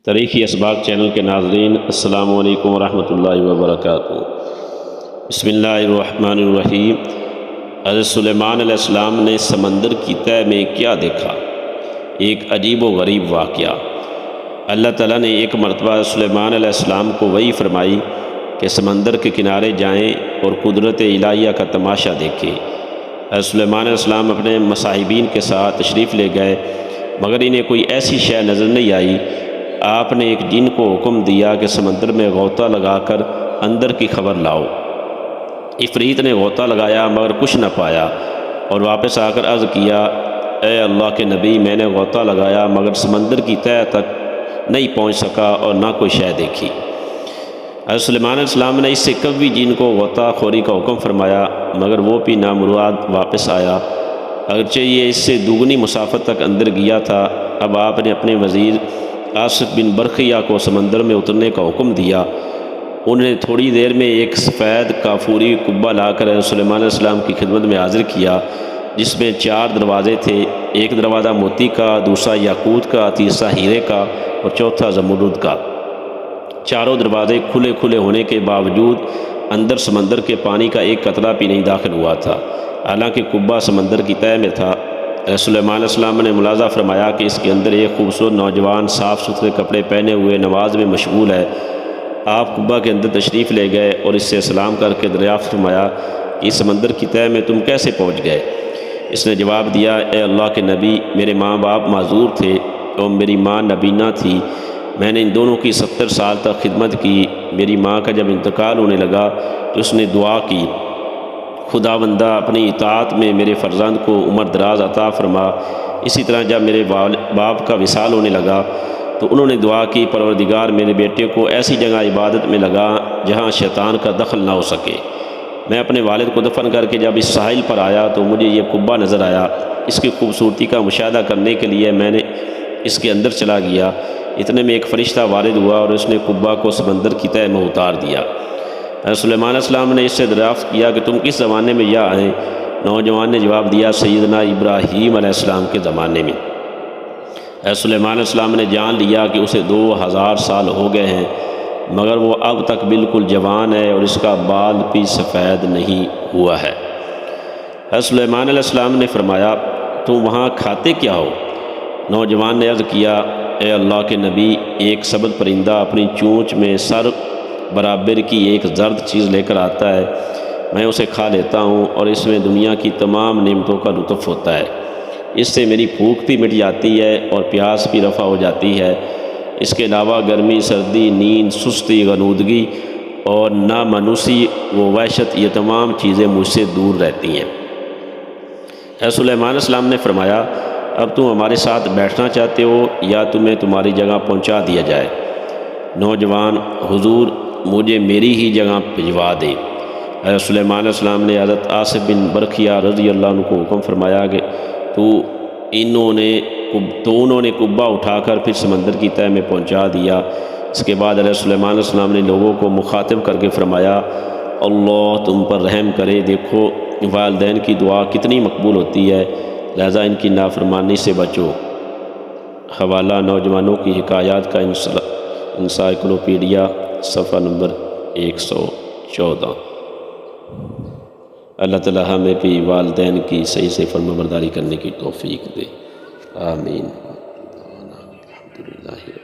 تاریخی اسباق چینل کے ناظرین، السلام علیکم ورحمۃ اللہ وبرکاتہ۔ بسم اللہ الرحمن الرحیم۔ حضرت سلیمان علیہ السلام نے سمندر کی تہہ میں کیا دیکھا؟ ایک عجیب و غریب واقعہ۔ اللہ تعالیٰ نے ایک مرتبہ سلیمان علیہ السلام کو وحی فرمائی کہ سمندر کے کنارے جائیں اور قدرت الہیہ کا تماشا دیکھیں۔ حضرت سلیمان علیہ السلام اپنے مصاحبین کے ساتھ تشریف لے گئے، مگر انہیں کوئی ایسی شے نظر نہیں آئی۔ آپ نے ایک جن کو حکم دیا کہ سمندر میں غوطہ لگا کر اندر کی خبر لاؤ۔ عفریت نے غوطہ لگایا مگر کچھ نہ پایا اور واپس آ کر عرض کیا، اے اللہ کے نبی، میں نے غوطہ لگایا مگر سمندر کی تہہ تک نہیں پہنچ سکا اور نہ کوئی شے دیکھی۔ حضرت سلیمان علیہ السلام نے اس سے قوی جن کو غوطہ خوری کا حکم فرمایا، مگر وہ بھی نامراد واپس آیا، اگرچہ یہ اس سے دوگنی مسافت تک اندر گیا تھا۔ اب آپ نے اپنے وزیر آصف بن برقیہ کو سمندر میں اترنے کا حکم دیا۔ انہوں نے تھوڑی دیر میں ایک سفید کافوری کبہ لا کر حضرت سلیمان علیہ السلام کی خدمت میں حاضر کیا، جس میں 4 دروازے تھے، ایک دروازہ موتی کا، دوسرا یاقوت کا، تیسرا ہیرے کا اور چوتھا زمرد کا۔ چاروں دروازے کھلے ہونے کے باوجود اندر سمندر کے پانی کا ایک قطرہ بھی نہیں داخل ہوا تھا، حالانکہ کبہ سمندر کی تہہ میں تھا۔ حضرت سلیمان علیہ السلام نے ملاحظہ فرمایا کہ اس کے اندر ایک خوبصورت نوجوان صاف ستھرے کپڑے پہنے ہوئے نماز میں مشغول ہے۔ آپ کبہ کے اندر تشریف لے گئے اور اس سے سلام کر کے دریافت فرمایا کہ اس سمندر کی تہہ میں تم کیسے پہنچ گئے؟ اس نے جواب دیا، اے اللہ کے نبی، میرے ماں باپ معذور تھے اور میری ماں نبینہ تھی۔ میں نے ان دونوں کی 70 سال تک خدمت کی۔ میری ماں کا جب انتقال ہونے لگا تو اس نے دعا کی، خداوندہ اپنی اطاعت میں میرے فرزند کو عمر دراز عطا فرما۔ اسی طرح جب میرے باپ کا وصال ہونے لگا تو انہوں نے دعا کی، پروردگار میرے بیٹے کو ایسی جگہ عبادت میں لگا جہاں شیطان کا دخل نہ ہو سکے۔ میں اپنے والد کو دفن کر کے جب اس ساحل پر آیا تو مجھے یہ کبہ نظر آیا۔ اس کی خوبصورتی کا مشاہدہ کرنے کے لیے میں نے اس کے اندر چلا گیا۔ اتنے میں ایک فرشتہ وارد ہوا اور اس نے کبہ کو سمندر کی تہہ میں اتار دیا۔ حضرت سلیمان علیہ السلام نے اس سے دریافت کیا کہ تم کس زمانے میں یہاں آئے؟ نوجوان نے جواب دیا، سیدنا ابراہیم علیہ السلام کے زمانے میں۔ حضرت سلیمان علیہ السلام نے جان لیا کہ اسے 2000 سال ہو گئے ہیں، مگر وہ اب تک بالکل جوان ہے اور اس کا بال بھی سفید نہیں ہوا ہے۔ حضرت سلیمان علیہ السلام نے فرمایا، تم وہاں کھاتے کیا ہو؟ نوجوان نے عرض کیا، اے اللہ کے نبی، ایک سبز پرندہ اپنی چونچ میں سر برابر کی ایک زرد چیز لے کر آتا ہے، میں اسے کھا لیتا ہوں اور اس میں دنیا کی تمام نعمتوں کا لطف ہوتا ہے۔ اس سے میری بھوک بھی مٹ جاتی ہے اور پیاس بھی رفع ہو جاتی ہے۔ اس کے علاوہ گرمی، سردی، نیند، سستی، غنودگی اور نامانوسی و وحشت، یہ تمام چیزیں مجھ سے دور رہتی ہیں۔ حضرت سلیمان علیہ السلام نے فرمایا، اب تم ہمارے ساتھ بیٹھنا چاہتے ہو یا تمہیں تمہاری جگہ پہنچا دیا جائے؟ نوجوان، حضور مجھے میری ہی جگہ بھجوا دے۔ حضرت سلیمان علیہ السلام نے حضرت آصف بن برقیہ رضی اللہ عنہ کو حکم فرمایا کہ انہوں نے کبہ اٹھا کر پھر سمندر کی تہہ میں پہنچا دیا۔ اس کے بعد حضرت سلیمان علیہ السلام نے لوگوں کو مخاطب کر کے فرمایا، اللہ تم پر رحم کرے، دیکھو والدین کی دعا کتنی مقبول ہوتی ہے، لہذا ان کی نافرمانی سے بچو۔ حوالہ نوجوانوں کی حکایات کا انسائکلوپیڈیا، صفحہ نمبر 114۔ اللہ تعالیٰ ہمیں بھی والدین کی صحیح سے فرمانبرداری کرنے کی توفیق دے، آمین۔ الحمدللہ۔